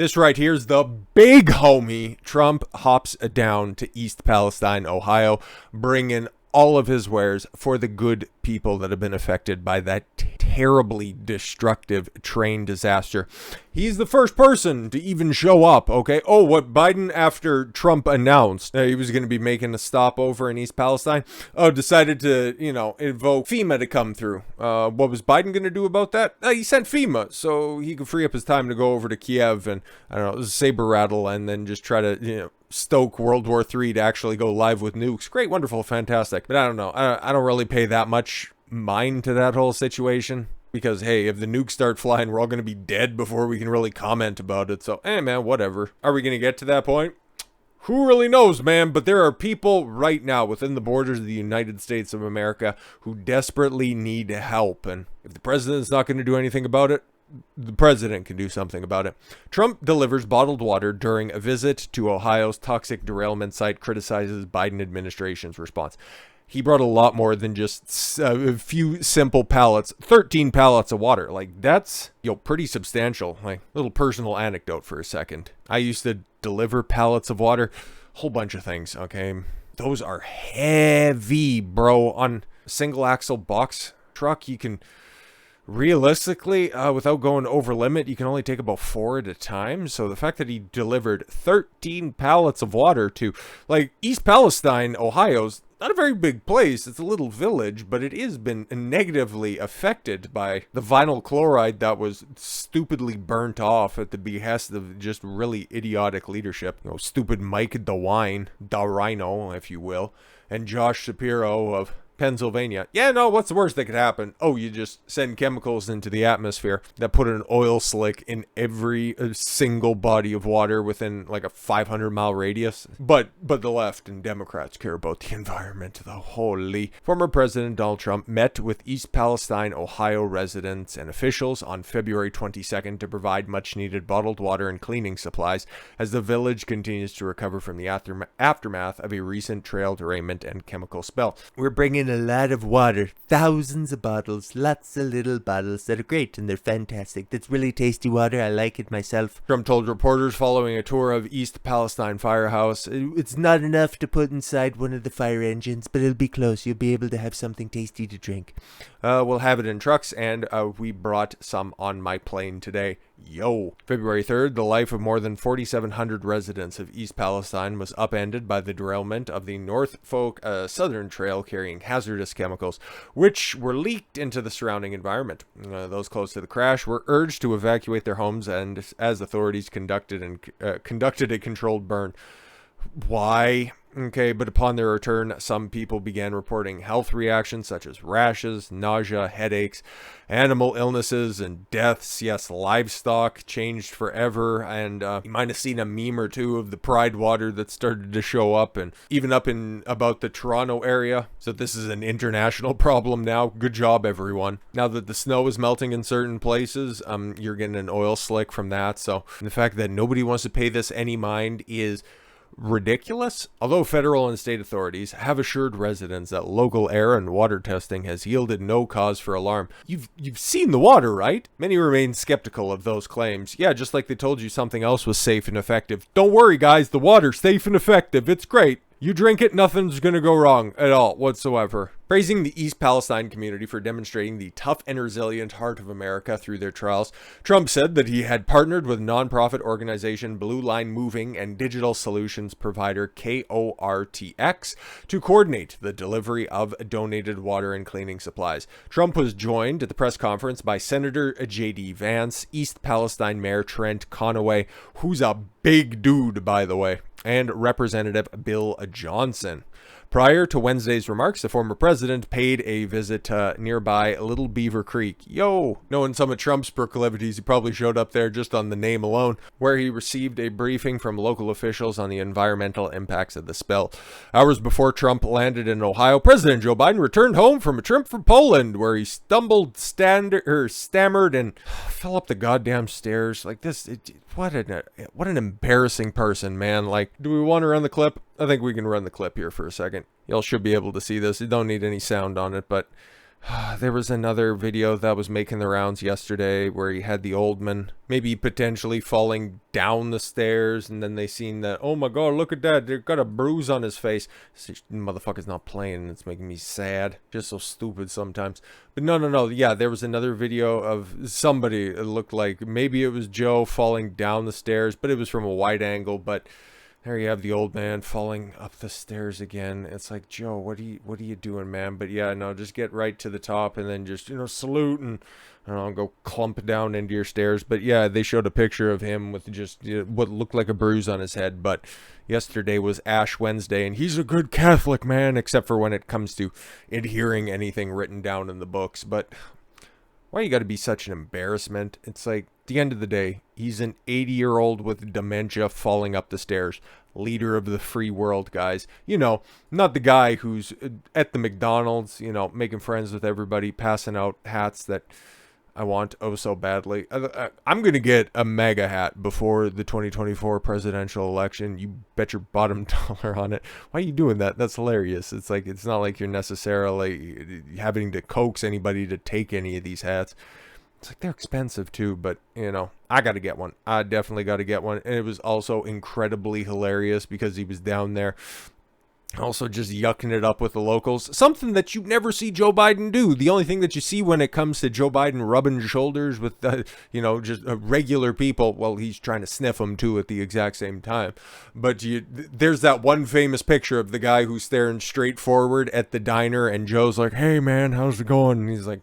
This right here is the big homie. Trump hops down to East Palestine, Ohio, bringing all of his wares for the good people that have been affected by that terribly destructive train disaster. He's the first person to even show up, okay? Oh, what Biden, after Trump announced that he was going to be making a stop over in East Palestine, decided to, invoke FEMA to come through. What was Biden going to do about that? He sent FEMA so he could free up his time to go over to Kiev and, saber rattle and then just try to, stoke World War III to actually go live with nukes. Great, wonderful, fantastic. But I don't know. I don't really pay that much mind to that whole situation. Because, hey, if the nukes start flying, we're all going to be dead before we can really comment about it. So, hey, man, whatever. Are we going to get to that point? Who really knows, man? But there are people right now within the borders of the United States of America who desperately need help. And if the president's not going to do anything about it, the president can do something about it. Trump delivers bottled water during a visit to Ohio's toxic derailment site, criticizes Biden administration's response. He brought a lot more than just a few simple pallets, 13 pallets of water. Like, that's, pretty substantial. Like, little personal anecdote for a second. I used to deliver pallets of water, whole bunch of things, okay? Those are heavy, bro. On a single axle box truck, you can realistically, without going over limit, you can only take about 4 at a time. So the fact that he delivered 13 pallets of water to, East Palestine, Ohio's not a very big place. It's a little village, but it has been negatively affected by the vinyl chloride that was stupidly burnt off at the behest of just really idiotic leadership. Stupid Mike DeWine, DeRhino, if you will, and Josh Shapiro of Pennsylvania. Yeah, no, what's the worst that could happen? Oh, you just send chemicals into the atmosphere that put an oil slick in every single body of water within a 500-mile radius. But the left and Democrats care about the environment. The holy. Former President Donald Trump met with East Palestine, Ohio residents and officials on February 22nd to provide much-needed bottled water and cleaning supplies as the village continues to recover from the aftermath of a recent trail derailment and chemical spill. We're bringing a lot of water, thousands of bottles, lots of little bottles that are great and they're fantastic. That's really tasty water. I like it myself. Trump told reporters following a tour of East Palestine Firehouse, it's not enough to put inside one of the fire engines, but it'll be close. You'll be able to have something tasty to drink. We'll have it in trucks, and we brought some on my plane today. Yo. February 3rd, the life of more than 4,700 residents of East Palestine was upended by the derailment of the Norfolk Southern Trail carrying hazardous chemicals, which were leaked into the surrounding environment. Those close to the crash were urged to evacuate their homes, and as authorities conducted a controlled burn. Why? Okay, but upon their return, some people began reporting health reactions such as rashes, nausea, headaches, animal illnesses, and deaths. Yes, livestock changed forever, and you might have seen a meme or two of the Pride water that started to show up, and even up in about the Toronto area. So this is an international problem now. Good job, everyone. Now that the snow is melting in certain places, you're getting an oil slick from that. So the fact that nobody wants to pay this any mind is ridiculous. Although federal and state authorities have assured residents that local air and water testing has yielded no cause for alarm. You've seen the water, right? Many remain skeptical of those claims. Yeah, just like they told you something else was safe and effective. Don't worry, guys, the water's safe and effective. It's great. You drink it, nothing's gonna go wrong at all whatsoever. Praising the East Palestine community for demonstrating the tough and resilient heart of America through their trials, Trump said that he had partnered with nonprofit organization Blue Line Moving and digital solutions provider KORTX to coordinate the delivery of donated water and cleaning supplies. Trump was joined at the press conference by Senator J.D. Vance, East Palestine Mayor Trent Conaway, who's a big dude, by the way, and Representative Bill Johnson. Prior to Wednesday's remarks, the former president paid a visit to nearby Little Beaver Creek. Yo! Knowing some of Trump's proclivities, he probably showed up there just on the name alone, where he received a briefing from local officials on the environmental impacts of the spill. Hours before Trump landed in Ohio, President Joe Biden returned home from a trip from Poland, where he stammered, and fell up the goddamn stairs. Like this, what an embarrassing person, man. Like, do we want to run the clip? I think we can run the clip here for a second. Y'all should be able to see this. You don't need any sound on it, but There was another video that was making the rounds yesterday where he had the old man maybe potentially falling down the stairs, and then they seen that, oh my god, look at that, they've got a bruise on his face. This motherfucker's not playing, and it's making me sad. Just so stupid sometimes. But no, yeah, there was another video of somebody, it looked like maybe it was Joe falling down the stairs, but it was from a wide angle. But there you have the old man falling up the stairs again. It's like, Joe, what are you doing, man? But yeah, no, just get right to the top and then just, salute and, I don't know, go clump down into your stairs. But yeah, they showed a picture of him with just what looked like a bruise on his head. But yesterday was Ash Wednesday, and he's a good Catholic man, except for when it comes to adhering anything written down in the books. But why you got to be such an embarrassment? It's like, at the end of the day, he's an 80-year-old with dementia falling up the stairs. Leader of the free world, guys. Not the guy who's at the McDonald's, making friends with everybody, passing out hats that I want oh so badly. I'm going to get a MAGA hat before the 2024 presidential election. You bet your bottom dollar on it. Why are you doing that? That's hilarious. It's like, it's not like you're necessarily having to coax anybody to take any of these hats. It's like, they're expensive too, but I got to get one. I definitely got to get one. And it was also incredibly hilarious because he was down there also just yucking it up with the locals. Something that you never see Joe Biden do. The only thing that you see when it comes to Joe Biden rubbing shoulders with, just regular people, well, he's trying to sniff them too at the exact same time. But there's that one famous picture of the guy who's staring straight forward at the diner, and Joe's like, hey man, how's it going? And he's like,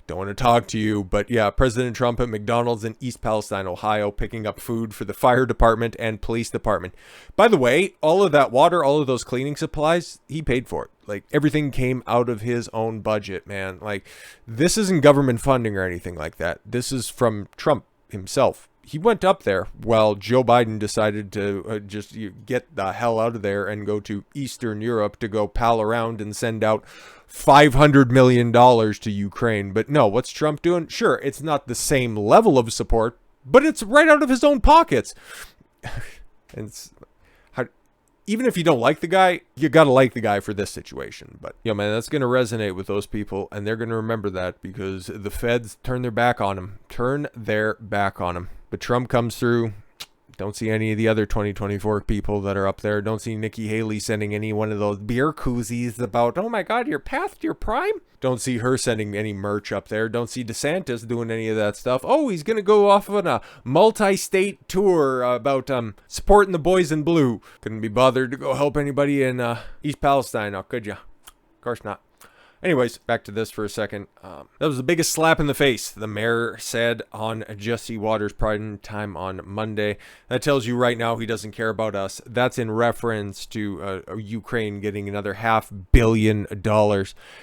don't want to talk to you. But yeah, President Trump at McDonald's in East Palestine, Ohio, picking up food for the fire department and police department. By the way, all of that water, all of those cleaning supplies, he paid for it. Like, everything came out of his own budget, man. Like, this isn't government funding or anything like that. This is from Trump himself. He went up there while Joe Biden decided to just get the hell out of there and go to Eastern Europe to go pal around and send out $500 million to Ukraine. But no, what's Trump doing? Sure, it's not the same level of support, but it's right out of his own pockets. And even if you don't like the guy, you got to like the guy for this situation. But, man, that's going to resonate with those people, and they're going to remember that because the feds turn their back on him. But Trump comes through. Don't see any of the other 2024 people that are up there. Don't see Nikki Haley sending any one of those beer koozies about, oh my God, you're past your prime. Don't see her sending any merch up there. Don't see DeSantis doing any of that stuff. Oh, he's going to go off on a multi-state tour about supporting the boys in blue. Couldn't be bothered to go help anybody in East Palestine, now could ya? Of course not. Anyways, back to this for a second. That was the biggest slap in the face, the mayor said on Jesse Watters' Prime Time on Monday. That tells you right now he doesn't care about us. That's in reference to Ukraine getting another $500 million.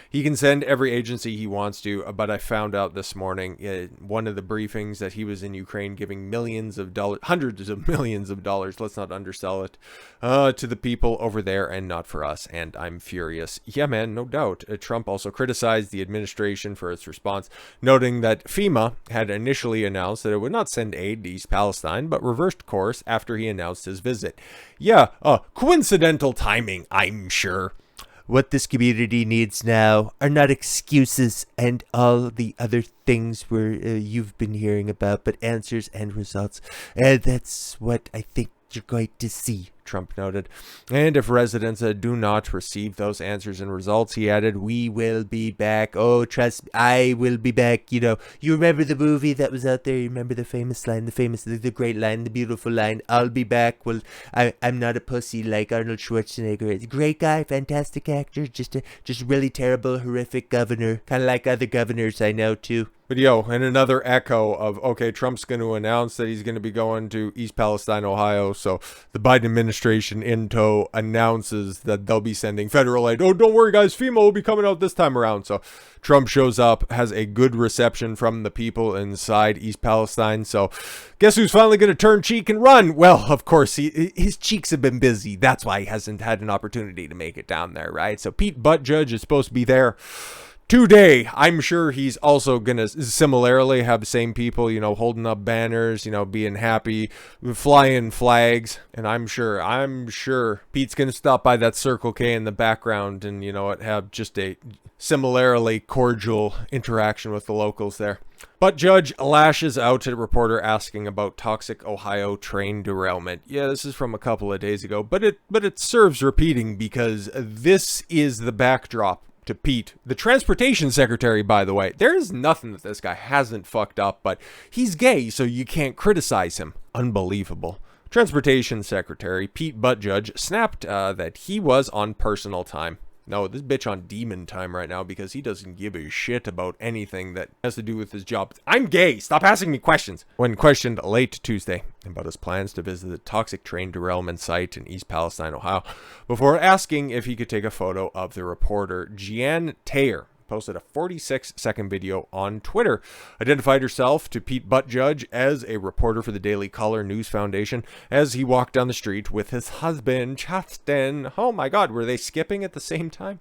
He can send every agency he wants to, but I found out this morning, one of the briefings, that he was in Ukraine giving millions of dollars, hundreds of millions of dollars, let's not undersell it, to the people over there and not for us. And I'm furious. Yeah, man, no doubt. Trump also criticized the administration for its response, noting that FEMA had initially announced that it would not send aid to East Palestine, but reversed course after he announced his visit. Yeah, coincidental timing, I'm sure. What this community needs now are not excuses and all the other things where you've been hearing about, but answers and results. And that's what I think you're going to see, Trump noted. And if residents do not receive those answers and results, he added, we will be back. Oh, trust me, I will be back. You remember the movie that was out there? You remember the famous line, the great line, the beautiful line, I'll be back. Well, I'm not a pussy like Arnold Schwarzenegger. Great guy, fantastic actor, just really terrible, horrific governor. Kind of like other governors I know, too. But and another echo of, okay, Trump's going to announce that he's going to be going to East Palestine, Ohio. So the Biden administration in tow announces that they'll be sending federal aid. Oh, don't worry, guys, FEMA will be coming out this time around. So Trump shows up, has a good reception from the people inside East Palestine. So guess who's finally going to turn cheek and run? Well, of course, his cheeks have been busy. That's why he hasn't had an opportunity to make it down there, right? So Pete Buttigieg is supposed to be there today. I'm sure he's also gonna similarly have the same people, holding up banners, being happy, flying flags. And I'm sure Pete's gonna stop by that Circle K in the background and, have just a similarly cordial interaction with the locals there. Buttigieg lashes out at a reporter asking about toxic Ohio train derailment. Yeah, this is from a couple of days ago, but it serves repeating because this is the backdrop to Pete, the transportation secretary, by the way. There is nothing that this guy hasn't fucked up, but he's gay, so you can't criticize him. Unbelievable. Transportation secretary Pete Buttigieg snapped that he was on personal time. No, this bitch on demon time right now because he doesn't give a shit about anything that has to do with his job. I'm gay. Stop asking me questions. When questioned late Tuesday about his plans to visit the toxic train derailment site in East Palestine, Ohio, before asking if he could take a photo of the reporter, Jennie Taer posted a 46-second video on Twitter, identified herself to Pete Buttigieg as a reporter for the Daily Caller News Foundation as he walked down the street with his husband, Justin. Oh my God, were they skipping at the same time?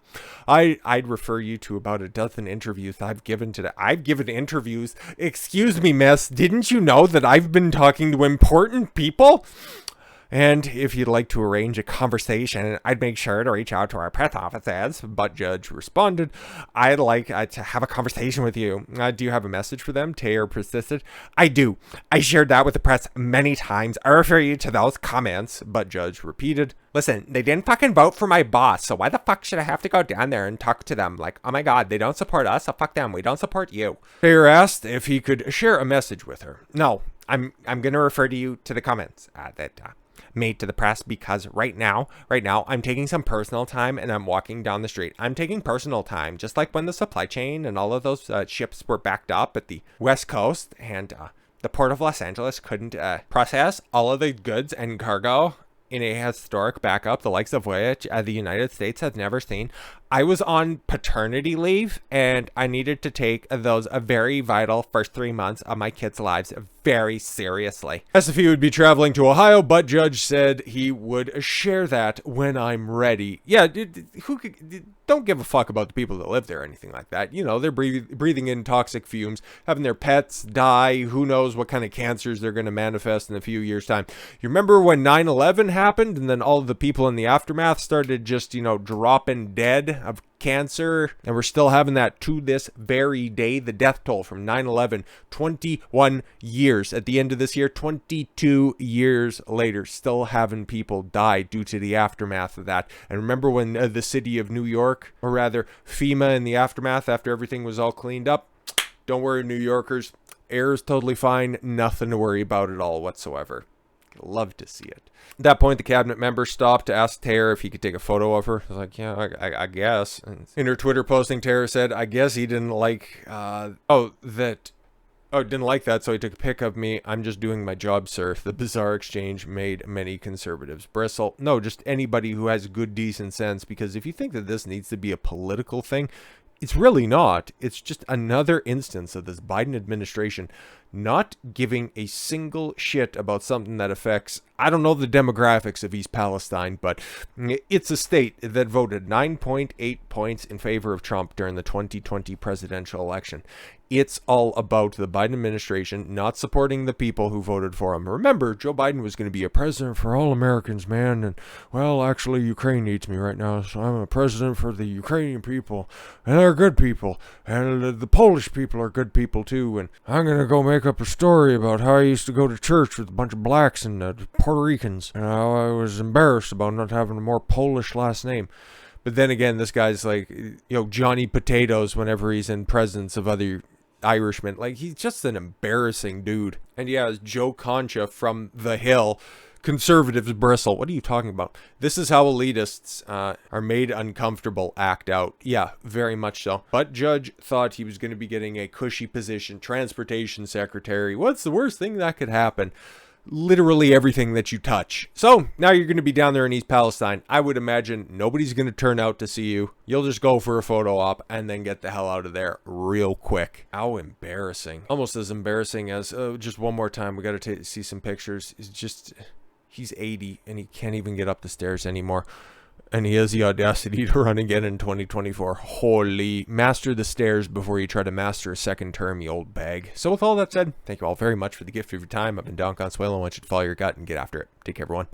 I'd refer you to about a dozen interviews I've given today. I've given interviews. Excuse me, miss, didn't you know that I've been talking to important people? And if you'd like to arrange a conversation, I'd make sure to reach out to our press offices. Buttigieg responded, I'd like to have a conversation with you. Do you have a message for them? Taer persisted. I do. I shared that with the press many times. I refer you to those comments. Buttigieg repeated, listen, they didn't fucking vote for my boss, so why the fuck should I have to go down there and talk to them? Like, oh my God, they don't support us, so fuck them. We don't support you. Taer asked if he could share a message with her. No, I'm going to refer to you to the comments that made to the press because right now I'm taking some personal time and I'm walking down the street. I'm taking personal time, just like when the supply chain and all of those ships were backed up at the West Coast and the port of Los Angeles couldn't process all of the goods and cargo in a historic backup, the likes of which the United States has never seen. I was on paternity leave and I needed to take those very vital first 3 months of my kids' lives very seriously. As if he would be traveling to Ohio, Buttigieg said he would share that when I'm ready. Yeah, don't give a fuck about the people that live there or anything like that. They're breathing in toxic fumes, having their pets die. Who knows what kind of cancers they're going to manifest in a few years' time. You remember when 9/11 happened and then all of the people in the aftermath started just, dropping dead of cancer, and we're still having that to this very day. The death toll from 9/11, 21 years at the end of this year, 22 years later, still having people die due to the aftermath of that. And remember when the city of New York, or rather FEMA, in the aftermath after everything was all cleaned up? Don't worry, New Yorkers, air is totally fine, nothing to worry about at all whatsoever. Love to see it. At that point, the cabinet member stopped to ask Taer if he could take a photo of her. I was like, yeah, I guess. And in her Twitter posting, Taer said, I guess he didn't like, didn't like that, so he took a pic of me. I'm just doing my job, sir. The bizarre exchange made many conservatives bristle. No, just anybody who has good, decent sense, because if you think that this needs to be a political thing, it's really not. It's just another instance of this Biden administration not giving a single shit about something that affects, I don't know the demographics of East Palestine, but it's a state that voted 9.8 points in favor of Trump during the 2020 presidential election. It's all about the Biden administration not supporting the people who voted for him. Remember, Joe Biden was going to be a president for all Americans, man. And, well, actually, Ukraine needs me right now. So I'm a president for the Ukrainian people. And they're good people. And the Polish people are good people, too. And I'm going to go make up a story about how I used to go to church with a bunch of blacks and Puerto Ricans. And how I was embarrassed about not having a more Polish last name. But then again, this guy's like, Johnny Potatoes whenever he's in presence of other Irishman. Like, he's just an embarrassing dude. And yeah, as Joe Concha from The Hill, conservatives bristle. What are you talking about? This is how elitists are made uncomfortable, act out. Yeah, very much so. But Judge thought he was going to be getting a cushy position, transportation secretary. What's the worst thing that could happen? Literally everything that you touch. So now you're going to be down there in East Palestine. I would imagine nobody's going to turn out to see you. You'll just go for a photo op and then get the hell out of there real quick. How embarrassing. Almost as embarrassing as, just one more time, we got to see some pictures. It's just, he's 80 and he can't even get up the stairs anymore. And he has the audacity to run again in 2024. Holy, master the stairs before you try to master a second term, you old bag. So with all that said, thank you all very much for the gift of your time. I've been Don Consuelo. I want you to follow your gut and get after it. Take care, everyone.